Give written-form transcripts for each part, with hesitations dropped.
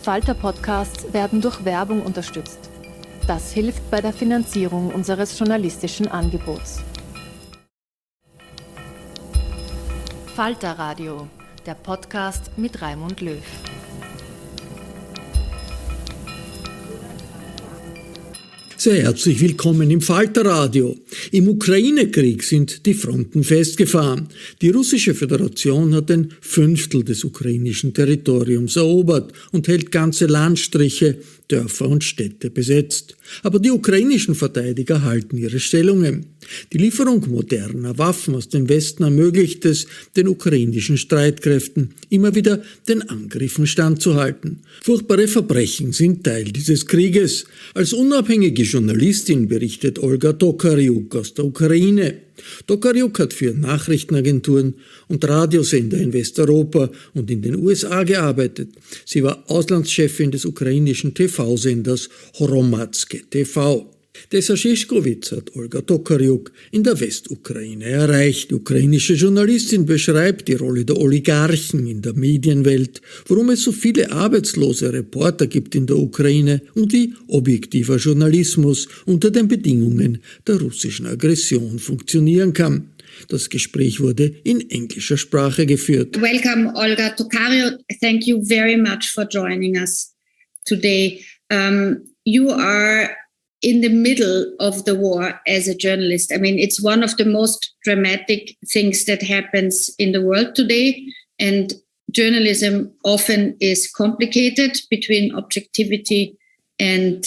Falter-Podcasts werden durch Werbung unterstützt. Das hilft bei der Finanzierung unseres journalistischen Angebots. Falter Radio, der Podcast mit Raimund Löw. Sehr herzlich willkommen im Falter-Radio. Im Ukraine-Krieg sind die Fronten festgefahren. Die russische Föderation hat ein Fünftel des ukrainischen Territoriums erobert und hält ganze Landstriche, Dörfer und Städte besetzt. Aber die ukrainischen Verteidiger halten ihre Stellungen. Die Lieferung moderner Waffen aus dem Westen ermöglicht es den ukrainischen Streitkräften, immer wieder den Angriffen standzuhalten. Furchtbare Verbrechen sind Teil dieses Krieges. Als unabhängige Journalistin berichtet Olga Tokariuk aus der Ukraine. Tokariuk hat für Nachrichtenagenturen und Radiosender in Westeuropa und in den USA gearbeitet. Sie war Auslandschefin des ukrainischen TV-Senders Hromadske TV. Tessa Szyszkowitz hat Olga Tokariuk in der Westukraine erreicht. Die ukrainische Journalistin beschreibt die Rolle der Oligarchen in der Medienwelt, warum es so viele arbeitslose Reporter gibt in der Ukraine und wie objektiver Journalismus unter den Bedingungen der russischen Aggression funktionieren kann. Das Gespräch wurde in englischer Sprache geführt. Welcome, Olga Tokariuk. Thank you very much for joining us today. You are in the middle of the war as a journalist. I mean, it's one of the most dramatic things that happens in the world today. And journalism often is complicated between objectivity and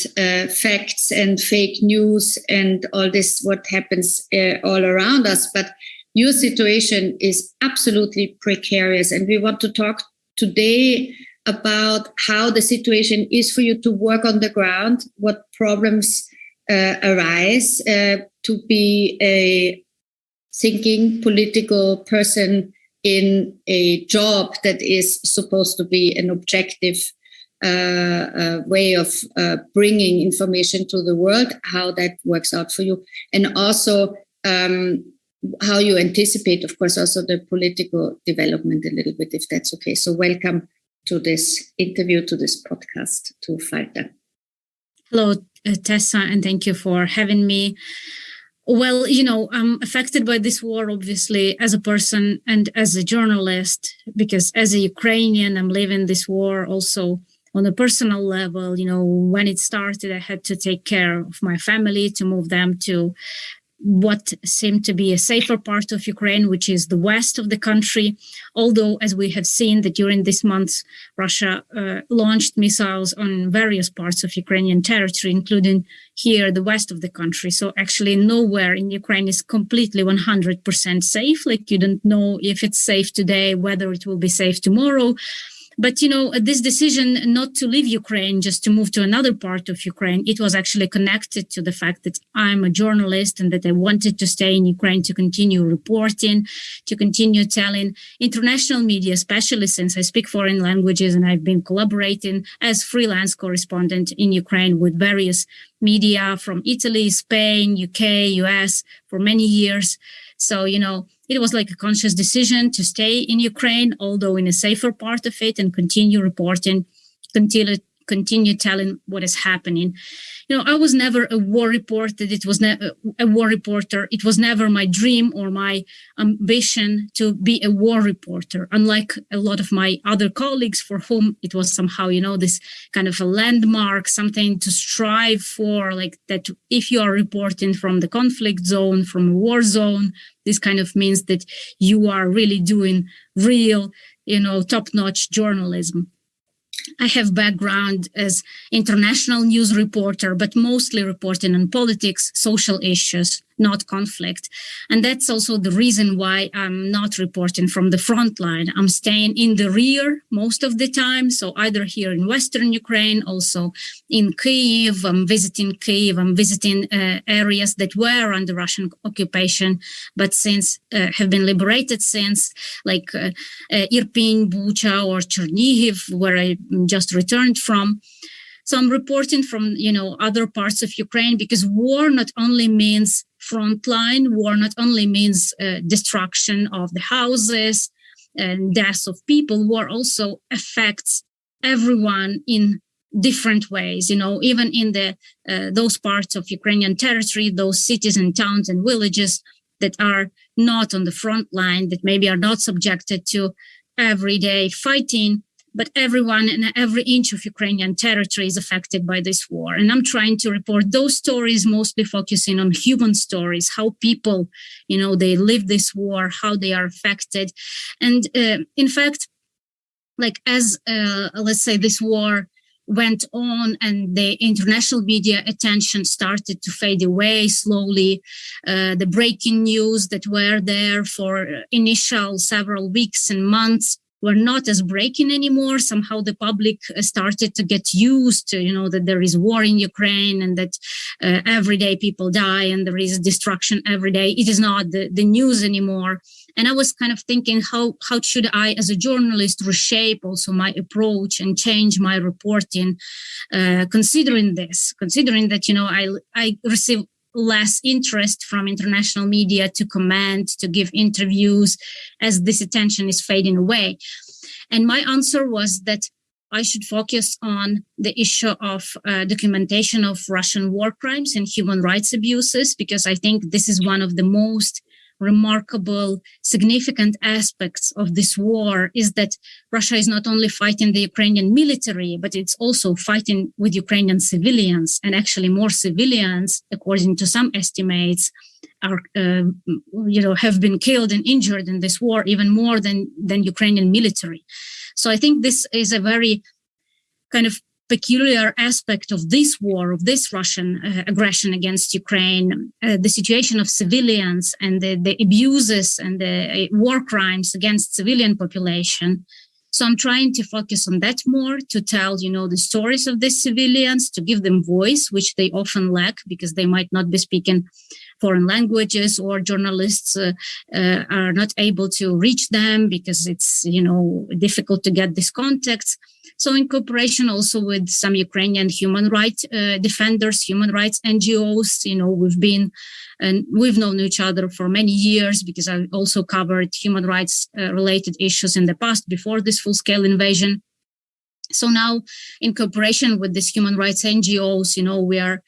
facts and fake news and all this, what happens all around us. But your situation is absolutely precarious. And we want to talk today about how the situation is for you to work on the ground, what problems arise, to be a thinking political person in a job that is supposed to be an objective way of bringing information to the world, how that works out for you, and also how you anticipate, of course, also the political development a little bit, if that's okay. So welcome to this interview, to this podcast, to Falter. Hello, Tessa, and thank you for having me. Well, I'm affected by this war, obviously, as a person and as a journalist, because as a Ukrainian, I'm living this war also on a personal level. When it started, I had to take care of my family, to move them to what seemed to be a safer part of Ukraine, which is the west of the country. Although, as we have seen, that during this month, Russia launched missiles on various parts of Ukrainian territory, including here, the west of the country. So actually nowhere in Ukraine is completely 100% safe. Like, you don't know if it's safe today, whether it will be safe tomorrow. But, this decision not to leave Ukraine, just to move to another part of Ukraine, it was actually connected to the fact that I'm a journalist and that I wanted to stay in Ukraine to continue reporting, to continue telling international media, especially since I speak foreign languages and I've been collaborating as freelance correspondent in Ukraine with various media from Italy, Spain, UK, US for many years. So, it was like a conscious decision to stay in Ukraine, although in a safer part of it, and continue reporting, continue telling what is happening. I was never a war reporter. It was never a war reporter. It was never my dream or my ambition to be a war reporter. Unlike a lot of my other colleagues for whom it was somehow, this kind of a landmark, something to strive for, like that if you are reporting from the conflict zone, from a war zone, this kind of means that you are really doing real, top-notch journalism. I have background as international news reporter, but mostly reporting on politics, social issues, not conflict. And that's also the reason why I'm not reporting from the front line. I'm staying in the rear most of the time. So either here in Western Ukraine, also in Kyiv, I'm visiting areas that were under Russian occupation, but since have been liberated since, like Irpin, Bucha, or Chernihiv, where I just returned from. So I'm reporting from, other parts of Ukraine, because war not only means frontline, war not only means destruction of the houses and deaths of people, war also affects everyone in different ways, even in the those parts of Ukrainian territory, those cities and towns and villages that are not on the front line, that maybe are not subjected to everyday fighting, but everyone in every inch of Ukrainian territory is affected by this war. And I'm trying to report those stories, mostly focusing on human stories, how people, they live this war, how they are affected. And in fact, like as, let's say, this war went on and the international media attention started to fade away slowly, the breaking news that were there for initial several weeks and months were not as breaking anymore. Somehow the public started to get used to, that there is war in Ukraine and that every day people die and there is destruction every day. It is not the news anymore. And I was kind of thinking, how should I, as a journalist, reshape also my approach and change my reporting, considering that, I receive less interest from international media to comment, to give interviews, as this attention is fading away. And my answer was that I should focus on the issue of documentation of Russian war crimes and human rights abuses, because I think this is one of the most remarkable, significant aspects of this war, is that Russia is not only fighting the Ukrainian military, but it's also fighting with Ukrainian civilians. And actually more civilians, according to some estimates, are, have been killed and injured in this war, even more than Ukrainian military. So I think this is a very kind of peculiar aspect of this war, of this Russian aggression against Ukraine, the situation of civilians and the abuses and the war crimes against civilian population. So I'm trying to focus on that more, to tell, the stories of these civilians, to give them voice, which they often lack because they might not be speaking foreign languages, or journalists are not able to reach them because it's, difficult to get these contacts. So in cooperation also with some Ukrainian human rights defenders, human rights NGOs, we've known each other for many years because I also covered human rights related issues in the past before this full-scale invasion. So now in cooperation with these human rights NGOs, we are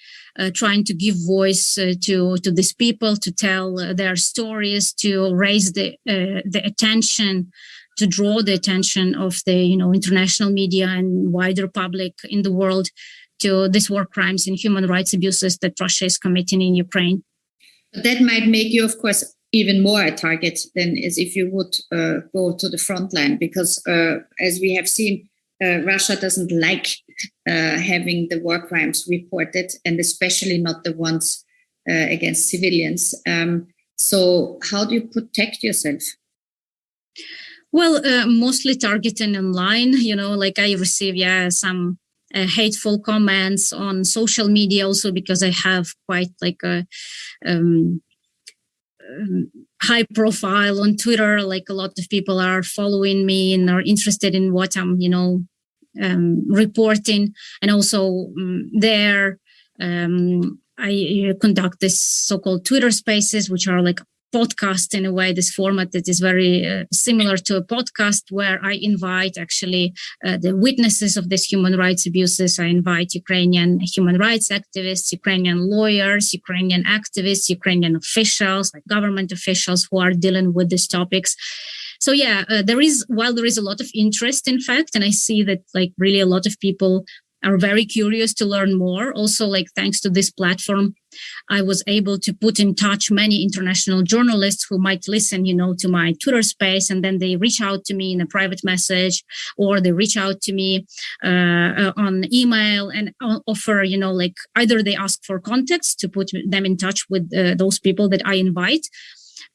trying to give voice to these people, to tell their stories, to raise the attention, to draw the attention of the, international media and wider public in the world to these war crimes and human rights abuses that Russia is committing in Ukraine. That might make you, of course, even more a target than as if you would go to the front line, because as we have seen, Russia doesn't like having the war crimes reported, and especially not the ones against civilians. So how do you protect yourself? Well, mostly targeting online, I receive, some hateful comments on social media also, because I have quite like a high profile on Twitter. Like a lot of people are following me and are interested in what I'm, reporting. And also there, I conduct this so-called Twitter spaces, which are like podcast in a way, this format that is very similar to a podcast, where I invite actually the witnesses of these human rights abuses. I invite Ukrainian human rights activists, Ukrainian lawyers, Ukrainian activists, Ukrainian officials, like government officials who are dealing with these topics. So while there is a lot of interest, in fact, and I see that like really a lot of people are very curious to learn more. Also, like thanks to this platform, I was able to put in touch many international journalists who might listen, to my Twitter space, and then they reach out to me in a private message, or they reach out to me on email and offer, either they ask for contacts to put them in touch with those people that I invite,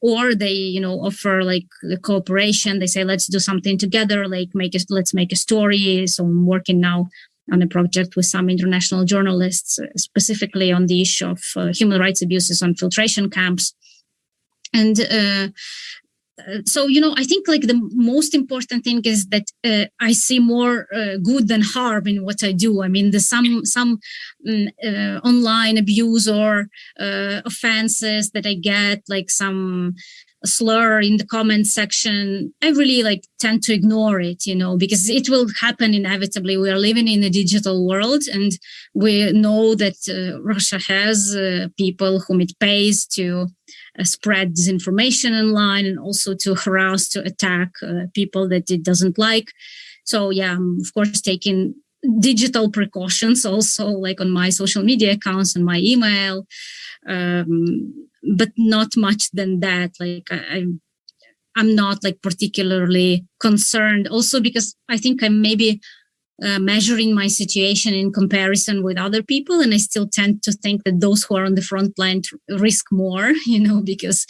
or they, offer like the cooperation. They say, let's do something together, let's make a story. So I'm working now on a project with some international journalists, specifically on the issue of human rights abuses on filtration camps. And so, I think like the most important thing is that I see more good than harm in what I do. I mean, there's some online abuse or offenses that I get, like some slur in the comment section, I really like tend to ignore it, because it will happen inevitably. We are living in a digital world, and we know that Russia has people whom it pays to spread disinformation online, and also to harass, to attack people that it doesn't like. So yeah, I'm of course taking digital precautions also, like on my social media accounts and my email, but not much than that. Like I'm not like particularly concerned, also because I think I'm maybe measuring my situation in comparison with other people, and I still tend to think that those who are on the front line risk more, because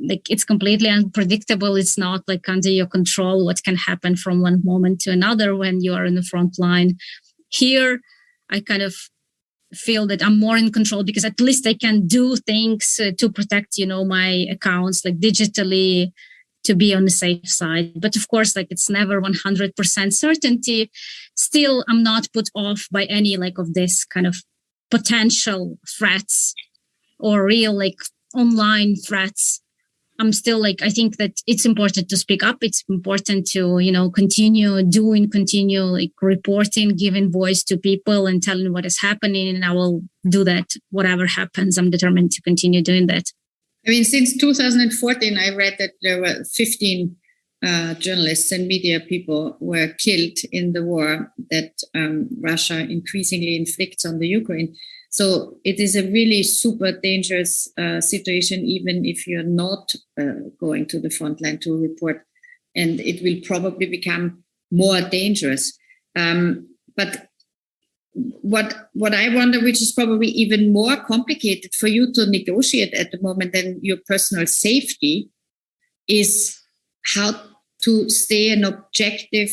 like it's completely unpredictable. It's not like under your control what can happen from one moment to another when you are in the front line. Here, I kind of feel that I'm more in control because at least I can do things to protect, my accounts like digitally, to be on the safe side. But of course, like it's never 100% certainty. Still, I'm not put off by any like of this kind of potential threats or real like online threats. I'm still like, I think that it's important to speak up. It's important to, continue like reporting, giving voice to people and telling what is happening. And I will do that, whatever happens. I'm determined to continue doing that. I mean, since 2014, I read that there were 15 journalists and media people were killed in the war that Russia increasingly inflicts on the Ukraine. So it is a really super dangerous situation, even if you're not going to the front line to report. And it will probably become more dangerous. But what I wonder, which is probably even more complicated for you to negotiate at the moment than your personal safety, is how to stay an objective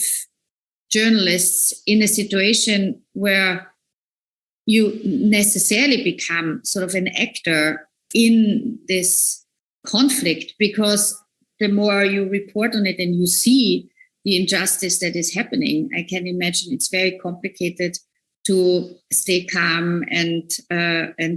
journalist in a situation where you necessarily become sort of an actor in this conflict, because the more you report on it and you see the injustice that is happening, I can imagine it's very complicated to stay calm and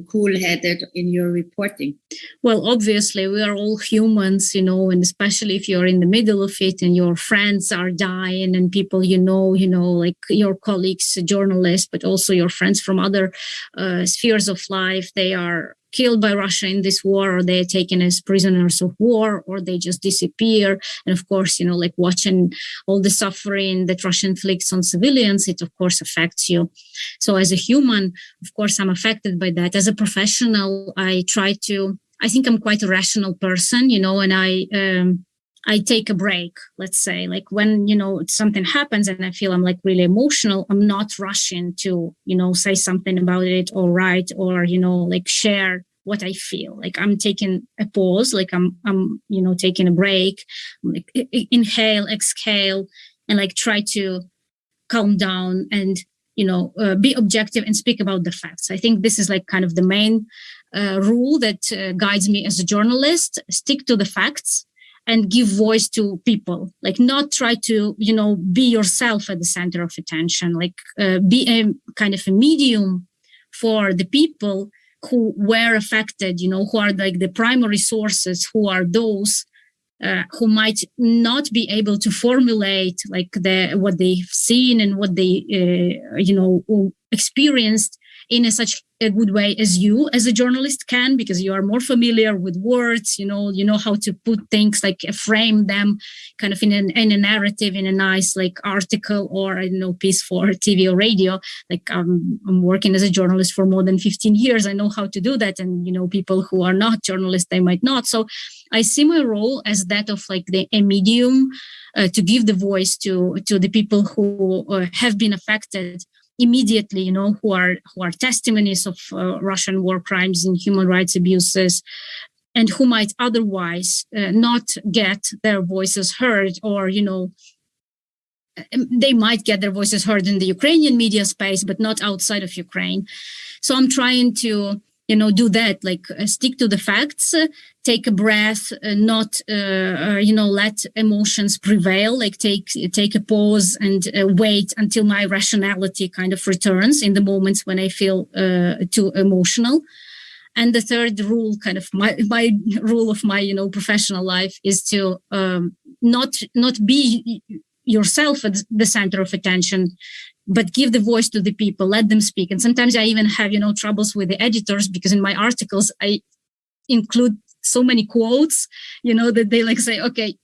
cool-headed in your reporting. Well, obviously, we are all humans, and especially if you're in the middle of it and your friends are dying and people like your colleagues, journalists, but also your friends from other spheres of life, they are killed by Russia in this war, or they're taken as prisoners of war, or they just disappear. And of course, like watching all the suffering that Russia inflicts on civilians, it of course affects you. So as a human, of course, I'm affected by that. As a professional, I think I'm quite a rational person, and I take a break, let's say, like when, something happens and I feel I'm like really emotional, I'm not rushing to, say something about it or write or, like share what I feel. Like I'm taking a pause, like I'm taking a break, like inhale, exhale, and like try to calm down and, be objective and speak about the facts. I think this is like kind of the main rule that guides me as a journalist. Stick to the facts and give voice to people, like not try to, be yourself at the center of attention, like be a kind of a medium for the people who were affected, who are like the primary sources, who are those who might not be able to formulate like what they've seen and what they, experienced in such a good way as you as a journalist can, because you are more familiar with words, you know how to put things, like frame them kind of in a narrative, in a nice like article or piece for TV or radio. Like I'm working as a journalist for more than 15 years. I know how to do that. And, people who are not journalists, they might not. So I see my role as that of like a medium to give the voice to the people who have been affected immediately, who are testimonies of Russian war crimes and human rights abuses, and who might otherwise not get their voices heard, or, they might get their voices heard in the Ukrainian media space, but not outside of Ukraine. So I'm trying to, do that, like stick to the facts, take a breath, not, let emotions prevail, like take a pause and wait until my rationality kind of returns in the moments when I feel too emotional. And the third rule, kind of my rule of my, professional life, is to not be yourself at the center of attention, but give the voice to the people, let them speak. And sometimes I even have, troubles with the editors, because in my articles, I include so many quotes, that they say, okay,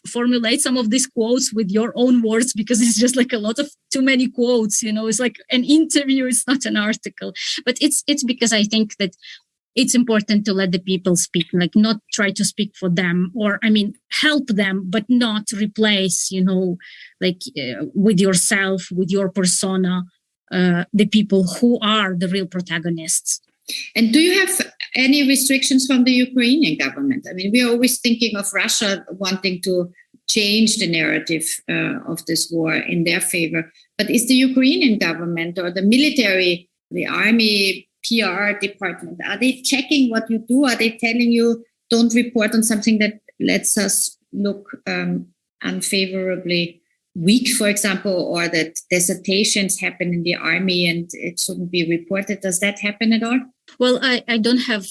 formulate some of these quotes with your own words, because it's just a lot of too many quotes, it's like an interview, it's not an article. But it's because I think that it's important to let the people speak, not try to speak for them, or help them, but not replace, with yourself, with your persona, the people who are the real protagonists. And do you have any restrictions from the Ukrainian government? We're always thinking of Russia wanting to change the narrative of this war in their favor. But is the Ukrainian government or the military, the army, PR department, are they checking what you do? Are they telling you don't report on something that lets us look unfavorably weak, for example, or that desertions happen in the army and it shouldn't be reported? Does that happen at all? Well, I don't have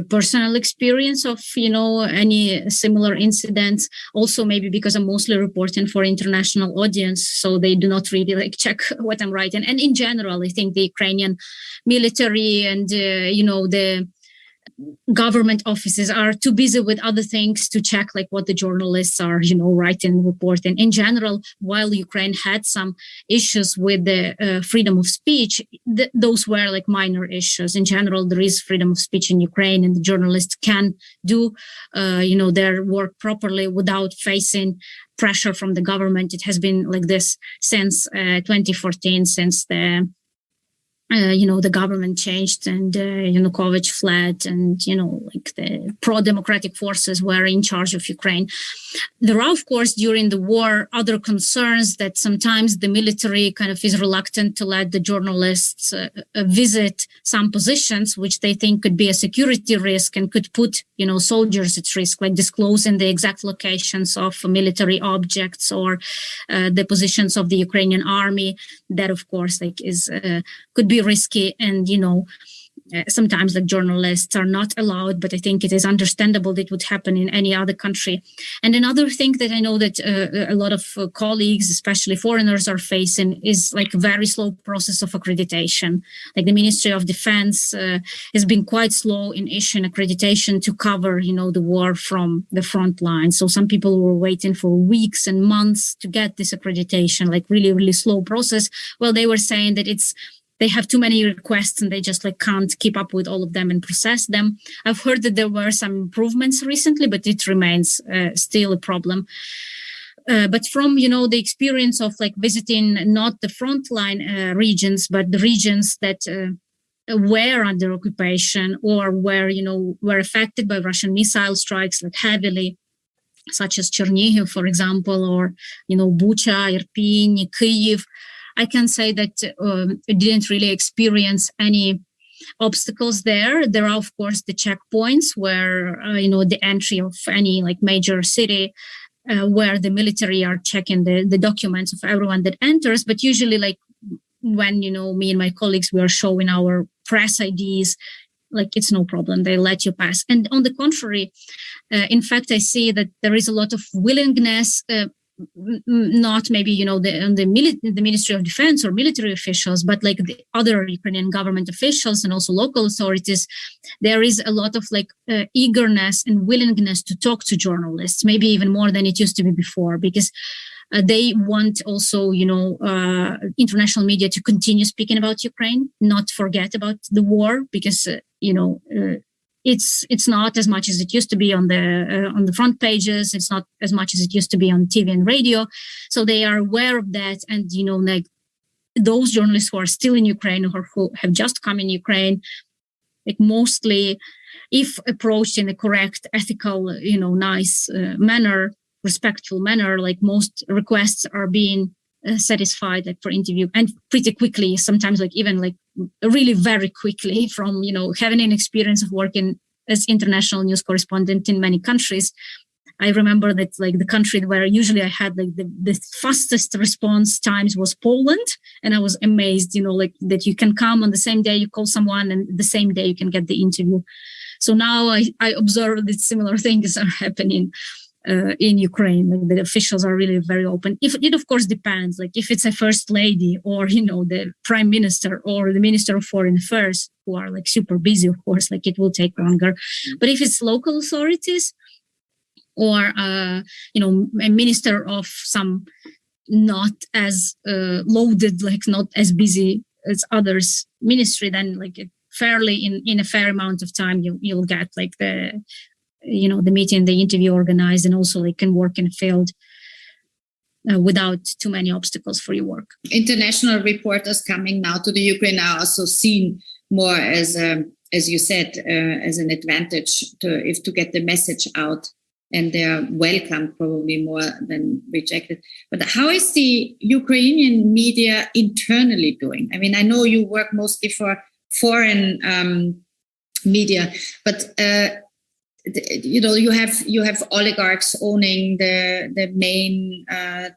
personal experience of, any similar incidents. Also, maybe because I'm mostly reporting for international audience, so they do not really check what I'm writing. And in general, I think the Ukrainian military and, the government offices are too busy with other things to check what the journalists are, writing, reporting. In general, while Ukraine had some issues with the freedom of speech, those were minor issues. In general, there is freedom of speech in Ukraine, and the journalists can do, their work properly without facing pressure from the government. It has been like this since 2014, since the government changed and Yanukovych fled, and the pro-democratic forces were in charge of Ukraine. There are, of course, during the war, other concerns that sometimes the military kind of is reluctant to let the journalists visit some positions which they think could be a security risk and could put soldiers at risk, like disclosing the exact locations of military objects or the positions of the Ukrainian army. That, of course, is could be risky, and sometimes journalists are not allowed, but I think it is understandable that it would happen in any other country. And another thing that I know that a lot of colleagues, especially foreigners, are facing is very slow process of accreditation. The Ministry of Defense has been quite slow in issuing accreditation to cover, the war from the front line. So some people were waiting for weeks and months to get this accreditation, really, really slow process. Well, they were saying that they have too many requests and they just can't keep up with all of them and process them. I've heard that there were some improvements recently, but it remains still a problem. But from, the experience of visiting not the frontline regions, but the regions that were under occupation or were affected by Russian missile strikes heavily, such as Chernihiv, for example, or, Bucha, Irpin, Kyiv, I can say that I didn't really experience any obstacles there. There are, of course, the checkpoints where, the entry of any major city where the military are checking the documents of everyone that enters. But usually, when, me and my colleagues, we are showing our press IDs, it's no problem. They let you pass. And on the contrary, in fact, I see that there is a lot of willingness, not maybe, the Ministry of Defense or military officials, but the other Ukrainian government officials and also local authorities, there is a lot of eagerness and willingness to talk to journalists, maybe even more than it used to be before, because they want also, international media to continue speaking about Ukraine, not forget about the war, because, it's not as much as it used to be on the front pages. It's not as much as it used to be on TV and radio. So they are aware of that. And, those journalists who are still in Ukraine or who have just come in Ukraine, mostly, if approached in a correct, ethical, nice manner, respectful manner, most requests are being satisfied for interview, and pretty quickly, sometimes even really very quickly, from having an experience of working as international news correspondent in many countries. I remember that like the country where usually I had like the fastest response times was Poland. And I was amazed, like that you can come on the same day, you call someone and the same day you can get the interview. So now I observe that similar things are happening in Ukraine. Like the officials are really very open. It of course depends, like if it's a first lady or, the prime minister or the minister of foreign affairs who are like super busy, of course, like it will take longer. But if it's local authorities or, a minister of some not as loaded, like not as busy as others ministry, then like fairly in a fair amount of time, you'll get like the meeting, the interview organized, and also like can work in a field without too many obstacles for your work. International reporters coming now to the Ukraine are also seen more as you said, as an advantage to get the message out, and they are welcomed probably more than rejected. But how is the Ukrainian media internally doing? I mean, I know you work mostly for foreign media, but you have oligarchs owning the main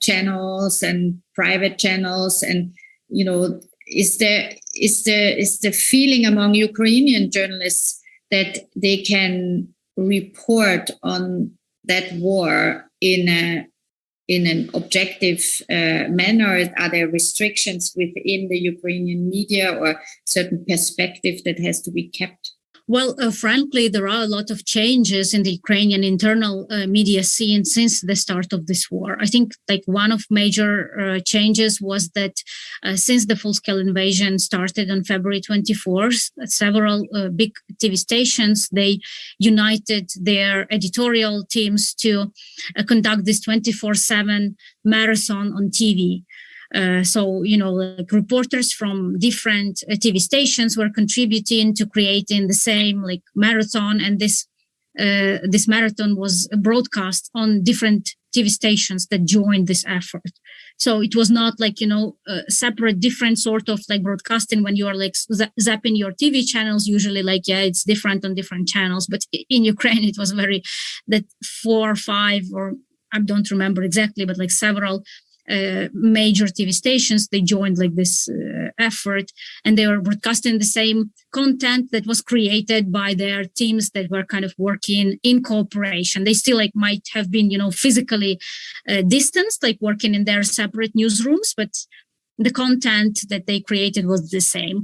channels and private channels, and is the feeling among Ukrainian journalists that they can report on that war in an objective manner? Are there restrictions within the Ukrainian media or certain perspective that has to be kept? Well, frankly, there are a lot of changes in the Ukrainian internal media scene since the start of this war. I think like one of major changes was that since the full-scale invasion started on February 24th, several big TV stations, they united their editorial teams to conduct this 24/7 marathon on TV. Like reporters from different TV stations were contributing to creating the same like marathon, and this marathon was broadcast on different TV stations that joined this effort. So it was not like separate, different sort of like broadcasting when you are like zapping your TV channels. Usually, like it's different on different channels, but in Ukraine it was very that 4 or 5 or I don't remember exactly, but like several major TV stations, they joined like this effort, and they were broadcasting the same content that was created by their teams that were kind of working in cooperation. They still like might have been physically distanced, like working in their separate newsrooms, but the content that they created was the same.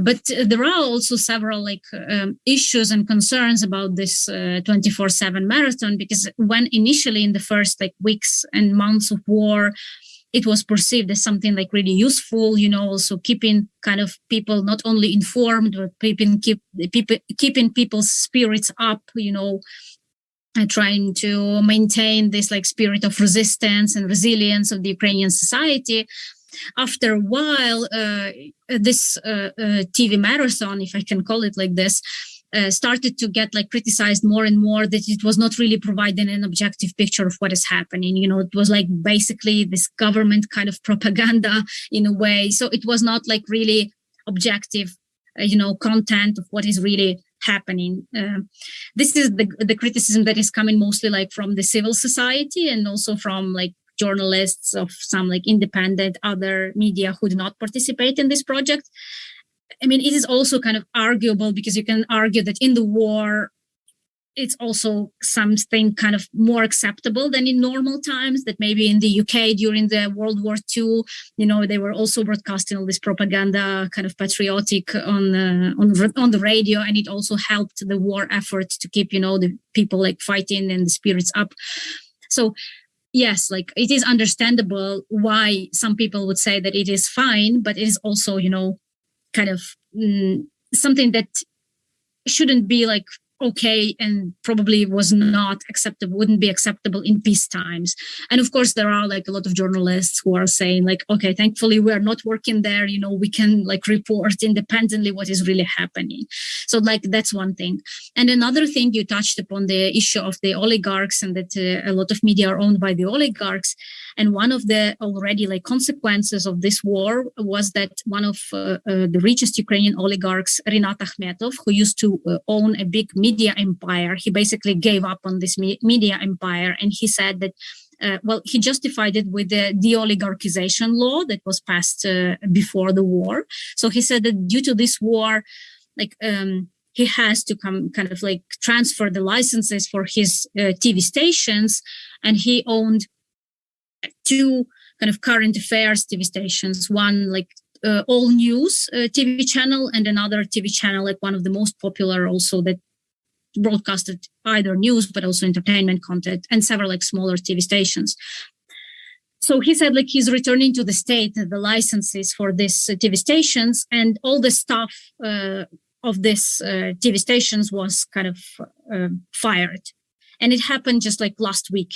But there are also several like issues and concerns about this 24/7 marathon, because when initially in the first like weeks and months of war, it was perceived as something like really useful, also keeping kind of people not only informed, but keeping people's spirits up, trying to maintain this like spirit of resistance and resilience of the Ukrainian society. After a while, this TV marathon, if I can call it like this, started to get like criticized more and more, that it was not really providing an objective picture of what is happening. It was like basically this government kind of propaganda in a way. So it was not like really objective, content of what is really happening. This is the criticism that is coming mostly like from the civil society, and also from like journalists of some like independent other media who do not participate in this project. I mean, it is also kind of arguable, because you can argue that in the war, it's also something kind of more acceptable than in normal times, that maybe in the UK during the World War II, they were also broadcasting all this propaganda, kind of patriotic on the radio, and it also helped the war effort to keep, the people like fighting and the spirits up. So yes, like it is understandable why some people would say that it is fine, but it is also, kind of something that shouldn't be like okay, and probably was not acceptable, wouldn't be acceptable in peace times. And of course, there are like a lot of journalists who are saying like, okay, thankfully we're not working there, we can like report independently what is really happening. So like that's one thing. And another thing, you touched upon the issue of the oligarchs, and that a lot of media are owned by the oligarchs. And one of the already like consequences of this war was that one of the richest Ukrainian oligarchs, Rinat Akhmetov, who used to own a big media empire, he basically gave up on this media empire, and he said that he justified it with the de-oligarchization law that was passed before the war. So he said that due to this war, he has to kind of transfer the licenses for his TV stations, and he owned two kind of current affairs TV stations, one all news TV channel and another TV channel, like one of the most popular also that broadcasted either news but also entertainment content, and several smaller TV stations. So he said he's returning to the state the licenses for these TV stations, and all the staff of this TV stations was kind of fired. And it happened just last week,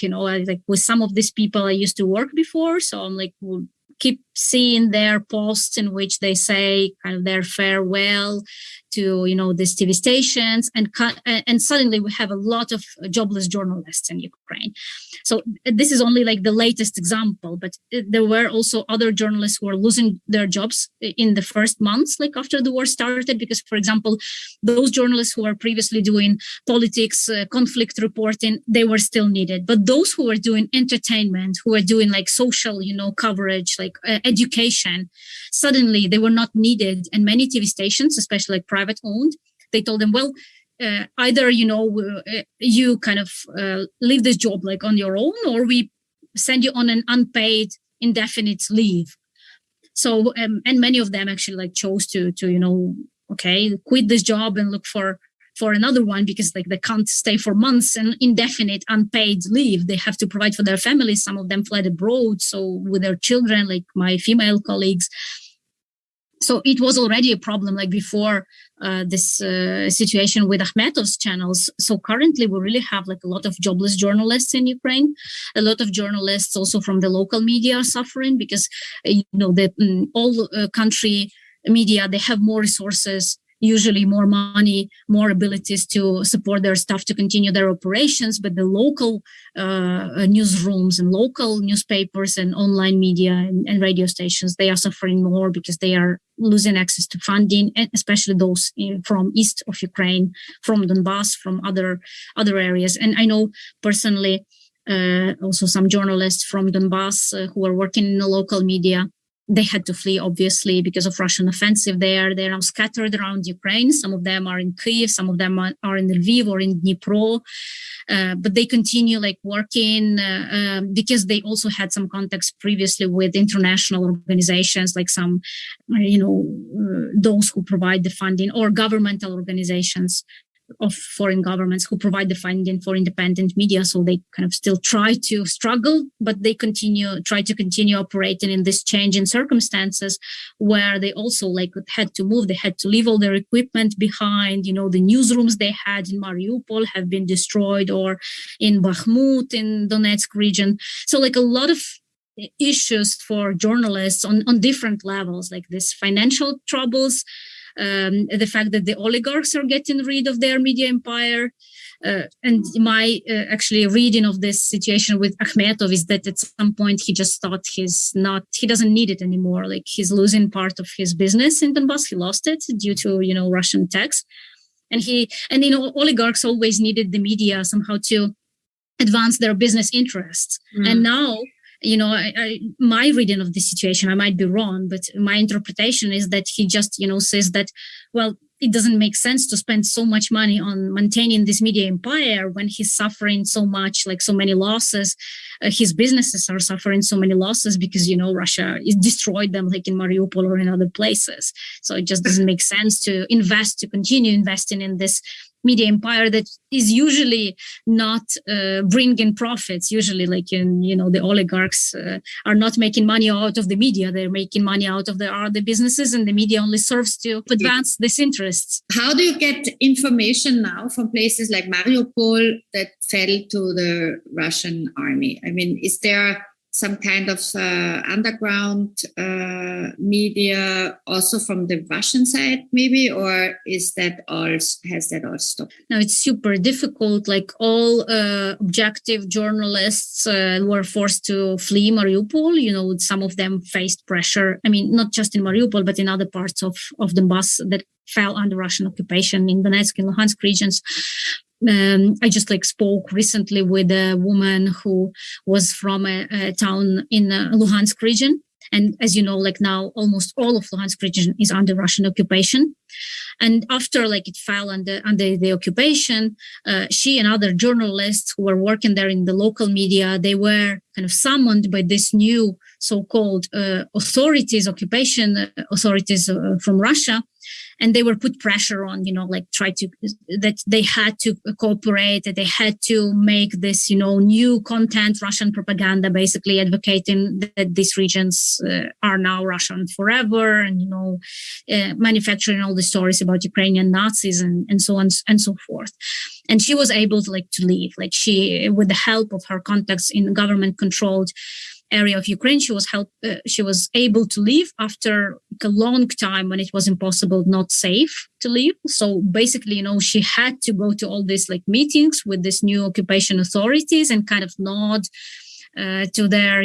with some of these people I used to work before. So I'm we'll keep seeing their posts in which they say kind of their farewell to, these TV stations, and suddenly we have a lot of jobless journalists in Ukraine. So this is only the latest example, but there were also other journalists who were losing their jobs in the first months, after the war started, because, for example, those journalists who were previously doing politics, conflict reporting, they were still needed. But those who were doing entertainment, who were doing social, coverage, education, suddenly they were not needed. And many TV stations, especially private owned, they told them, well, either you kind of leave this job on your own, or we send you on an unpaid indefinite leave. So and many of them actually chose to quit this job and look for another one, because they can't stay for months and indefinite unpaid leave. They have to provide for their families. Some of them fled abroad, so with their children, my female colleagues. So it was already a problem before this situation with Akhmetov's channels. So currently we really have a lot of jobless journalists in Ukraine. A lot of journalists also from the local media are suffering, because all country media, they have more resources, usually more money, more abilities to support their staff to continue their operations. But the local newsrooms and local newspapers and online media and radio stations, they are suffering more because they are losing access to funding, and especially those from east of Ukraine, from Donbass, from other areas. And I know personally also some journalists from Donbass who are working in the local media. They had to flee, obviously, because of Russian offensive there. They're now scattered around Ukraine. Some of them are in Kyiv, some of them are in Lviv or in Dnipro. But they continue working because they also had some contacts previously with international organizations, some, those who provide the funding, or governmental organizations of foreign governments who provide the funding for independent media. So they kind of still try to struggle, but they try to continue operating in this change in circumstances, where they also had to move. They had to leave all their equipment behind. The newsrooms they had in Mariupol have been destroyed, or in Bakhmut in Donetsk region. So a lot of issues for journalists on different levels, this financial troubles, the fact that the oligarchs are getting rid of their media empire. And my actually reading of this situation with Akhmetov is that at some point he just thought he doesn't need it anymore. He's losing part of his business in Donbass. He lost it due to, Russian attacks. And oligarchs always needed the media somehow to advance their business interests. And now, my reading of the situation, I might be wrong, but my interpretation is that he just, says that, well, it doesn't make sense to spend so much money on maintaining this media empire when he's suffering so much, so many losses. His businesses are suffering so many losses because, Russia destroyed them in Mariupol or in other places. So it just doesn't make sense to continue investing in this media empire that is usually not bringing profits. Usually, the oligarchs are not making money out of the media. They're making money out of the businesses, and the media only serves to advance these interests. How do you get information now from places like Mariupol that fell to the Russian army? I mean, is there some kind of underground media also from the Russian side, maybe, or has that all stopped? No, it's super difficult. Like all objective journalists were forced to flee Mariupol. Some of them faced pressure. I mean, not just in Mariupol, but in other parts of Donbass that fell under Russian occupation in Donetsk and Luhansk regions. I just spoke recently with a woman who was from a town in Luhansk region. And as you know, now almost all of Luhansk region is under Russian occupation. And after it fell under the occupation, she and other journalists who were working there in the local media, they were kind of summoned by this new so-called occupation authorities from Russia. And they were put pressure on, that they had to cooperate, that they had to make this, new content, Russian propaganda, basically advocating that these regions are now Russian forever and, manufacturing all the stories about Ukrainian Nazis and so on and so forth. And she was able to leave. She, with the help of her contacts in the government-controlled area of Ukraine, she was able to leave after a long time when it was impossible, not safe to leave. So basically, she had to go to all these meetings with these new occupation authorities and kind of nod to their,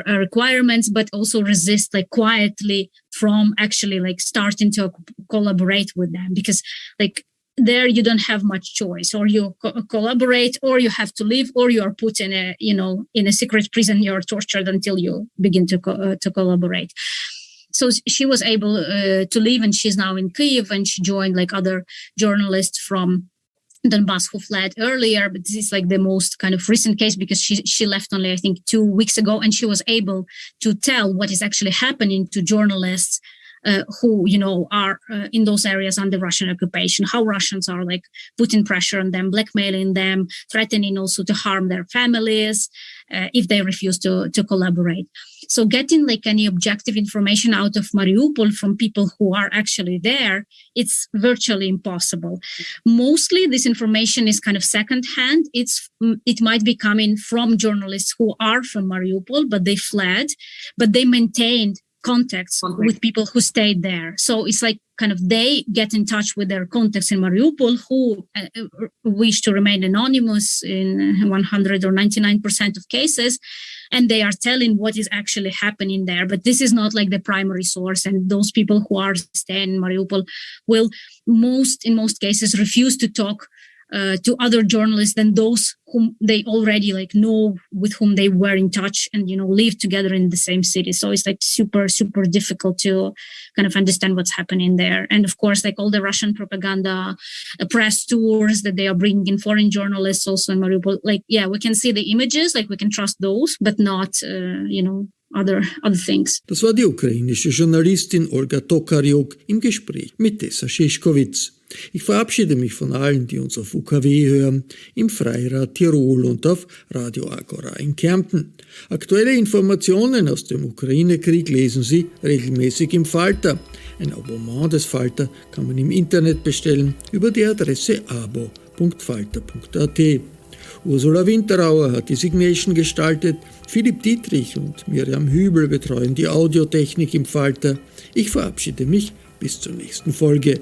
requirements, but also resist quietly from actually starting to collaborate with them, because there you don't have much choice. Or you collaborate, or you have to leave, or you are put in a secret prison. You're tortured until you begin to collaborate. So she was able to leave, and she's now in Kyiv, and she joined other journalists from Donbass who fled earlier. But this is the most kind of recent case, because she left only, I think, 2 weeks ago, and she was able to tell what is actually happening to journalists who, are in those areas under Russian occupation, how Russians are putting pressure on them, blackmailing them, threatening also to harm their families if they refuse to collaborate. So getting any objective information out of Mariupol from people who are actually there, it's virtually impossible. Mostly this information is kind of secondhand. It might be coming from journalists who are from Mariupol, but they fled, but they maintained contacts with people who stayed there. So it's they get in touch with their contacts in Mariupol who wish to remain anonymous in 100 or 99% of cases. And they are telling what is actually happening there. But this is not the primary source. And those people who are staying in Mariupol will in most cases refuse to talk to other journalists than those whom they already know, with whom they were in touch and, live together in the same city. So it's super, super difficult to kind of understand what's happening there. And of course, all the Russian propaganda press tours that they are bringing in foreign journalists also in Mariupol, we can see the images, we can trust those, but not, other things. Das war die ukrainische Journalistin Olga Tokariuk im Gespräch mit Tessa Szyszkowitz. Ich verabschiede mich von allen, die uns auf UKW hören, im Freirad Tirol und auf Radio Agora in Kärnten. Aktuelle Informationen aus dem Ukraine-Krieg lesen Sie regelmäßig im Falter. Ein Abonnement des Falter kann man im Internet bestellen über die Adresse abo.falter.at. Ursula Winterauer hat die Signation gestaltet, Philipp Dietrich und Miriam Hübel betreuen die Audiotechnik im Falter. Ich verabschiede mich bis zur nächsten Folge.